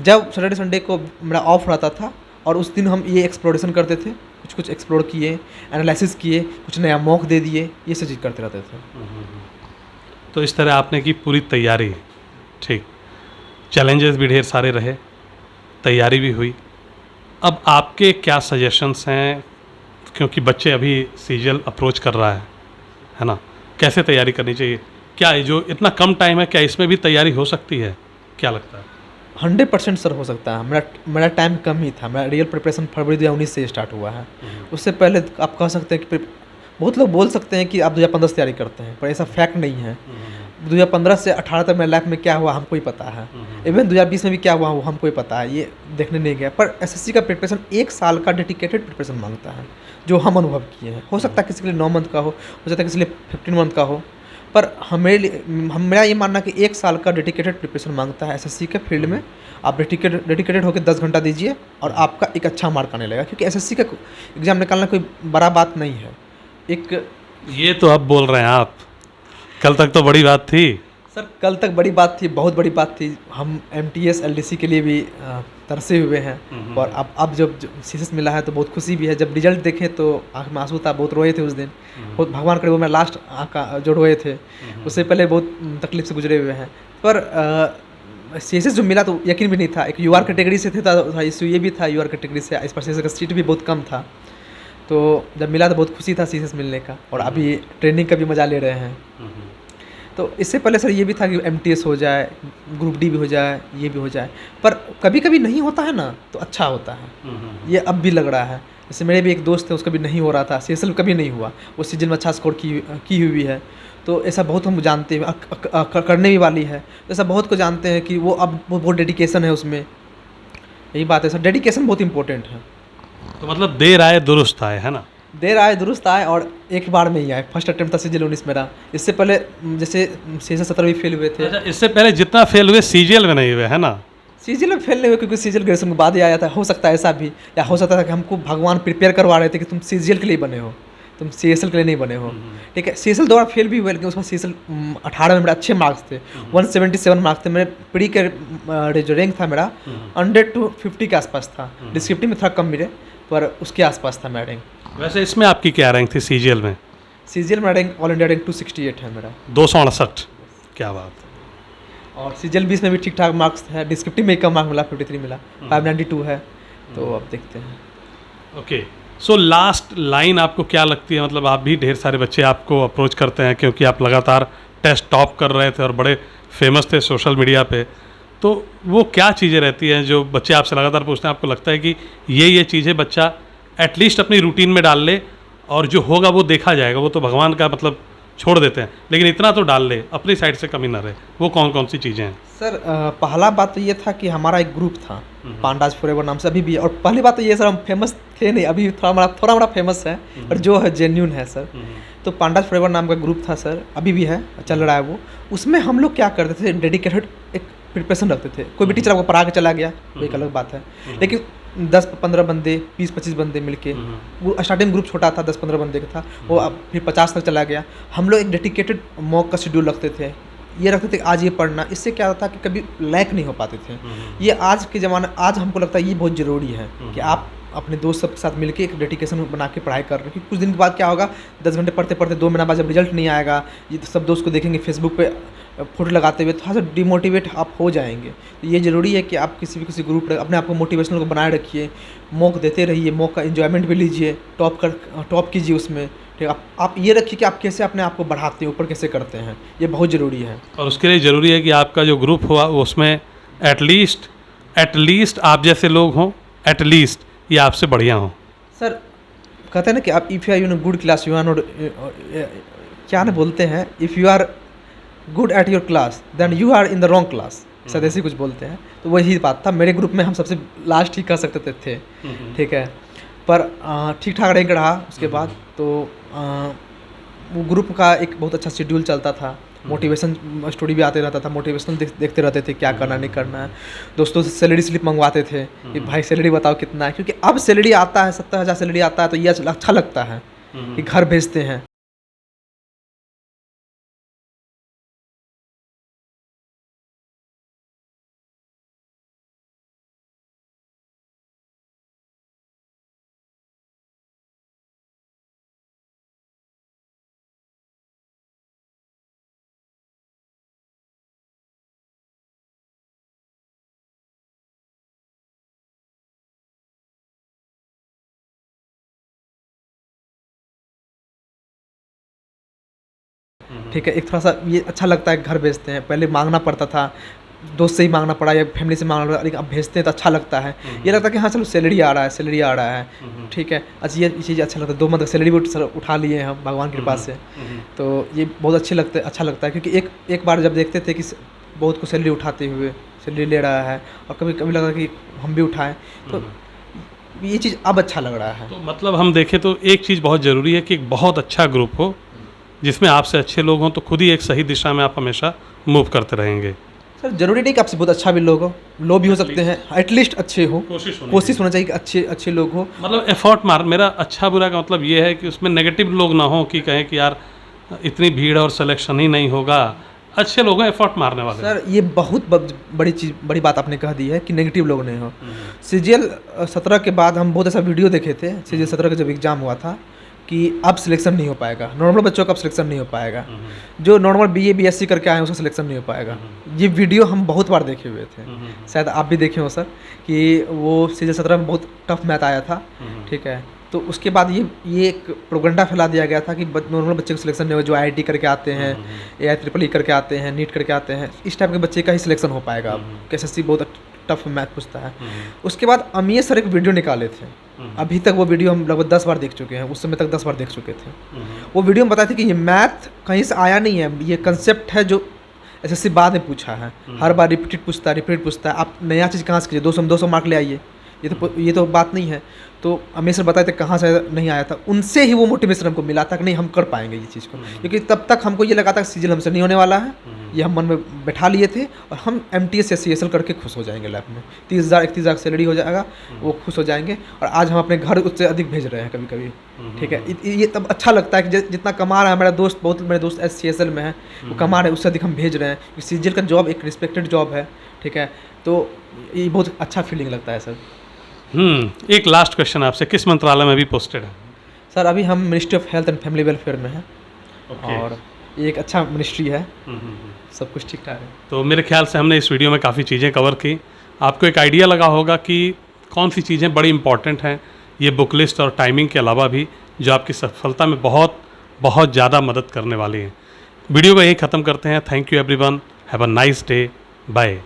S1: जब सैटरडे संडे को मेरा ऑफ रहता था, और उस दिन हम ये एक्सप्लोरेशन करते थे, कुछ एक्सप्लोर किए, एनालिसिस किए, कुछ नया मॉक दे दिए, ये सब चीज़ करते रहते थे।
S2: तो इस तरह आपने की पूरी तैयारी। ठीक, चैलेंजेस भी ढेर सारे रहे, तैयारी भी हुई। अब आपके क्या सजेशंस हैं, क्योंकि बच्चे अभी सीजीएल अप्रोच कर रहा है ना, कैसे तैयारी करनी चाहिए? क्या ये जो इतना कम टाइम है, क्या इसमें भी तैयारी हो सकती है? क्या लगता है?
S1: 100% सर हो सकता है। मेरा टाइम कम ही था। मेरा रियल प्रिपरेशन फरवरी 2019 से स्टार्ट हुआ है। उससे पहले आप कह सकते हैं कि बहुत लोग बोल सकते हैं कि आप 2015 से तैयारी करते हैं, पर ऐसा फैक्ट नहीं है। 2015 से 18 तक मेरे लाइफ में क्या हुआ हमको ही पता है। इवन 2020 में भी क्या हुआ वो हमको ही पता है, ये देखने नहीं गया। पर एसएससी का प्रिपरेशन 1 साल का डेडिकेटेड प्रिपरेशन मांगता है, जो हम अनुभव किए हैं। हो सकता है किसी के लिए 9 मंथ का हो सकता है किसी के लिए 15 मंथ का हो, पर मेरा ये मानना कि 1 साल का डेडिकेटेड प्रिपरेशन मांगता है एसएससी के फील्ड में। आप डेडिकेटेड होकर 10 घंटा दीजिए और आपका एक अच्छा मार्क आने लगेगा, क्योंकि एसएससी का एग्ज़ाम निकालना कोई बड़ा बात नहीं है।
S2: ये तो अब बोल रहे हैं आप, कल तक तो बड़ी बात थी
S1: सर। कल तक बड़ी बात थी, बहुत बड़ी बात थी। हम MTS LDC के लिए भी तरसे हुए हैं, और अब जब सीएस मिला है तो बहुत खुशी भी है। जब रिजल्ट देखे तो आँख में आंसू था, बहुत रोए थे उस दिन। बहुत भगवान करे वो मेरा लास्ट आँख जो रोए थे, उससे पहले बहुत तकलीफ से गुजरे हुए हैं। पर सीएस जो मिला तो यकीन भी नहीं था। एक UR कैटेगरी से थे, तो इशू ये भी था UR कैटेगरी से इस पर सीएस का सीट भी बहुत कम था। तो जब मिला तो बहुत खुशी था सीजीएल मिलने का, और अभी ट्रेनिंग का भी मज़ा ले रहे हैं। तो इससे पहले सर ये भी था कि एमटीएस हो जाए, ग्रुप डी भी हो जाए, ये भी हो जाए, पर कभी कभी नहीं होता है ना तो अच्छा होता है। ये अब भी लग रहा है, जैसे मेरे भी एक दोस्त है, उसका भी नहीं हो रहा था, सीएसएल कभी नहीं हुआ, वो सीजन में अच्छा स्कोर की हुई है। तो ऐसा बहुत हम जानते हैं, करने भी वाली है, तो ऐसा बहुत को जानते हैं कि वो अब वो बहुत डेडिकेशन है उसमें। यही बात है सर, डेडिकेशन बहुत इंपॉर्टेंट है।
S2: तो मतलब देर आए दुरुस्त आए, है ना?
S1: देर आए दुरुस्त आए, और एक बार में ही आए। फर्स्ट अटेम्प्ट था सीजीएल 19 मेरा। इससे पहले जैसे सीजीएल 17 भी फेल हुए थे।
S2: अच्छा, इससे पहले जितना फेल हुए सीजीएल में नहीं हुए, है ना?
S1: सीजीएल में फेल नहीं हुए क्योंकि सीजीएल ग्रेजुएशन के बाद ही आया था। हो सकता है ऐसा भी, या हो सकता था कि हमको भगवान प्रिपेयर करवा रहे थे कि तुम सीजीएल के लिए बने हो, तुम सीएसएल के लिए नहीं बने हो। ठीक है, सीएसएल 2 बार फेल भी हुए, लेकिन उसमें सीएसएल 18 में मेरे अच्छे मार्क्स थे, 177 मार्क्स थे मेरे। प्री के जो रैंक था मेरा 100 to 50 के आसपास था। डिस्क्रिप्टिव में थोड़ा कम मिले, पर उसके आसपास था मेरा रैंक।
S2: वैसे इसमें आपकी क्या रैंक थी सीजीएल में?
S1: सीजीएल में रैंक ऑल इंडिया रैंक 268 है मेरा।
S2: 268, क्या बात है।
S1: और सीजीएल 20 में भी ठीक ठाक मार्क्स है। डिस्क्रिप्टिव में कम मार्क मिला, 53 मिला, 592 है। तो अब देखते हैं।
S2: ओके, सो लास्ट लाइन आपको क्या लगती है? मतलब आप भी, ढेर सारे बच्चे आपको अप्रोच करते हैं क्योंकि आप लगातार टेस्ट टॉप कर रहे थे और बड़े फेमस थे सोशल मीडिया पे, तो वो क्या चीज़ें रहती हैं जो बच्चे आपसे लगातार पूछते हैं? आपको लगता है कि ये चीज़ें बच्चा एटलीस्ट अपनी रूटीन में डाल ले, और जो होगा वो देखा जाएगा, वो तो भगवान का मतलब छोड़ देते हैं, लेकिन इतना तो डाल ले, अपनी साइड से कमी ना रहे, वो कौन कौन सी चीज़ें हैं?
S1: सर पहला बात तो ये था कि हमारा एक ग्रुप था पांडाज फॉरएवर नाम से, अभी भी है। और पहली बात तो ये सर, हम फेमस थे नहीं, अभी थोड़ा बड़ा फेमस है, और जो है जेन्यून है सर। तो पांडाज फॉरएवर नाम का ग्रुप था सर, अभी भी है, चल रहा है वो। उसमें हम लोग क्या करते थे, डेडिकेटेड एक प्रिपरेशन रखते थे। कोई भी टीचर आपको पढ़ा के चला गया वो एक अलग बात है, लेकिन 10-15 बंदे, 20-25 बंदे मिलके, स्टार्टिंग ग्रुप छोटा था, 10-15 बंदे का था, वो अब फिर 50 तक चला गया। हम लोग एक डेडिकेटेड मॉक का शेड्यूल रखते थे, ये रखते थे कि आज ये पढ़ना। इससे क्या होता कि कभी लैक नहीं हो पाते थे। ये आज के ज़माना, आज हमको लगता है ये बहुत ज़रूरी है कि आप अपने दोस्त सबके साथ मिलके एक डेडिकेशन बना के पढ़ाई कर रहे हैं। क्योंकि कुछ दिन के बाद क्या होगा, 10 घंटे पढ़ते पढ़ते 2 महीना बाद जब रिजल्ट नहीं आएगा, ये सब दोस्त को देखेंगे फेसबुक पे फोटो लगाते हुए, थोड़ा सा डिमोटिवेट आप हो जाएंगे। तो ये ज़रूरी है कि आप किसी ग्रुप अपने आप को मोटिवेशनल को बनाए रखिए, मॉक देते रहिए, मॉक का एंजॉयमेंट भी लीजिए, टॉप कीजिए उसमें। ठीक, आप ये रखिए कि आप कैसे अपने आप को बढ़ाते हैं, ऊपर कैसे करते हैं, ये बहुत ज़रूरी है।
S2: और उसके लिए ज़रूरी है कि आपका जो ग्रुप हुआ उसमें एटलीस्ट आप जैसे लोग हों, एटलीस्ट ये आपसे बढ़िया हों।
S1: सर कहते हैं ना कि आप if you are in good class, you are not, क्या ना बोलते हैं, if you are good at your class then you are in the wrong class, शायद ऐसे कुछ बोलते हैं। तो वही बात था, मेरे ग्रुप में हम सबसे लास्ट ही कह सकते थे। ठीक है, पर ठीक ठाक रैंक रहा उसके बाद। तो वो ग्रुप का एक बहुत अच्छा शेड्यूल चलता था, मोटिवेशन स्टोरी भी आते रहता था, मोटिवेशनल देखते रहते थे क्या करना नहीं करना है। दोस्तों से सैलरी स्लिप मंगवाते थे कि भाई सैलरी बताओ कितना है, क्योंकि अब सैलरी आता है 70,000 सैलरी आता है, तो ये अच्छा लगता है कि घर भेजते हैं। ठीक है, एक थोड़ा सा ये अच्छा लगता है, घर भेजते हैं। पहले मांगना पड़ता था, दोस्त से ही मांगना पड़ा या फैमिली से मांगना पड़ा, लेकिन अब भेजते हैं तो अच्छा लगता है। ये लगता है कि हाँ चलो सैलरी आ रहा है। ठीक है, अच्छा ये चीज़ अच्छा लगता है। 2 मंथ तक सैलरी भी उठा लिए हैं हम भगवान की कृपा से। तो ये बहुत अच्छा लगता है, क्योंकि एक बार जब देखते थे कि बहुत को सैलरी उठाते हुए, सैलरी ले रहा है, और कभी कभी लगा कि हम भी उठाएं, तो ये चीज़ अब अच्छा लग रहा है।
S2: तो मतलब हम देखें तो एक चीज़ बहुत ज़रूरी है कि एक बहुत अच्छा ग्रुप हो जिसमें आपसे अच्छे लोग हों, तो खुद ही एक सही दिशा में आप हमेशा मूव करते रहेंगे।
S1: सर जरूरी नहीं कि आपसे बहुत अच्छा भी लोग हो, लो भी हो सकते हैं, एटलीस्ट अच्छे हो, कोशिश होना चाहिए कि अच्छे लोग हो।
S2: मतलब एफर्ट मार, मेरा अच्छा बुरा का मतलब ये है कि उसमें नेगेटिव लोग ना हो कि कहें कि यार इतनी भीड़ और सिलेक्शन ही नहीं होगा, अच्छे लोग हैं एफर्ट मारने वाले।
S1: सर ये बहुत बड़ी बात आपने कह दी है कि नेगेटिव लोग नहीं हो। सीजीएल 17 के बाद हम बहुत ऐसा वीडियो देखे थे, सीजीएल 17 का जब एग्ज़ाम हुआ था, कि अब सिलेक्शन नहीं हो पाएगा, नॉर्मल बच्चों का अब सिलेक्शन नहीं हो पाएगा, जो नॉर्मल बीए बीएससी करके आए हैं उसका सिलेक्शन नहीं हो पाएगा। ये वीडियो हम बहुत बार देखे हुए थे, शायद आप भी देखे हो सर, कि वो सीजीएल 17 में बहुत टफ मैथ आया था। ठीक है, तो उसके बाद ये एक प्रोपेगेंडा फैला दिया गया था कि नॉर्मल बच्चे को सिलेक्शन नहीं हो, जो IIT करके आते हैं, AIEEE करके आते हैं, नीट करके आते हैं, इस टाइप के बच्चे का ही सिलेक्शन हो पाएगा। अब SSC बहुत टफ मैथ पूछता है। उसके बाद अमीर सर एक वीडियो निकाले थे, अभी तक वो वीडियो हम लगभग 10 बार देख चुके हैं, उस समय तक 10 बार देख चुके थे। वो वीडियो में बताए थे कि ये मैथ कहीं से आया नहीं है, ये कंसेप्ट है जो SSC बाद में पूछा है। हर बार रिपीट पूछता है, आप नया चीज़ कहाँ से कीजिए, 200 मार्क ले आइए, ये तो बात नहीं है। तो अमीर सर बताए थे कहाँ से नहीं आया था, उनसे ही वो मोटिवेशन हमको मिला था कि नहीं हम कर पाएंगे ये चीज़ को, क्योंकि तब तक हमको ये लगा था कि सीजीएल हमसे नहीं होने वाला है, ये हम मन में बैठा लिए थे, और हम MTS या CSL करके खुश हो जाएंगे लाइफ में, 30,000-31,000 सैलरी हो जाएगा, वो खुश हो जाएंगे। और आज हम अपने घर उससे अधिक भेज रहे हैं कभी कभी, ठीक है। ये तब अच्छा लगता है कि जितना कमा रहा है मेरा दोस्त, बहुत मेरे दोस्त CSL में है, वो कमा रहे हैं, उससे अधिक हम भेज रहे हैं। सीजीएल का जॉब एक रिस्पेक्टेड जॉब है, ठीक है, तो ये बहुत अच्छा फीलिंग लगता है सर।
S2: एक लास्ट क्वेश्चन आपसे, किस मंत्रालय में अभी पोस्टेड है?
S1: सर अभी हम ministry of health and family welfare में हैं, और ये एक अच्छा मिनिस्ट्री है, सब कुछ ठीक ठाक है।
S2: तो मेरे ख्याल से हमने इस वीडियो में काफ़ी चीज़ें कवर की। आपको एक आइडिया लगा होगा कि कौन सी चीज़ें बड़ी इंपॉर्टेंट हैं, ये बुक लिस्ट और टाइमिंग के अलावा भी, जो आपकी सफलता में बहुत बहुत ज़्यादा मदद करने वाली हैं। वीडियो को यही ख़त्म करते हैं। Thank you everyone, have a nice day, bye.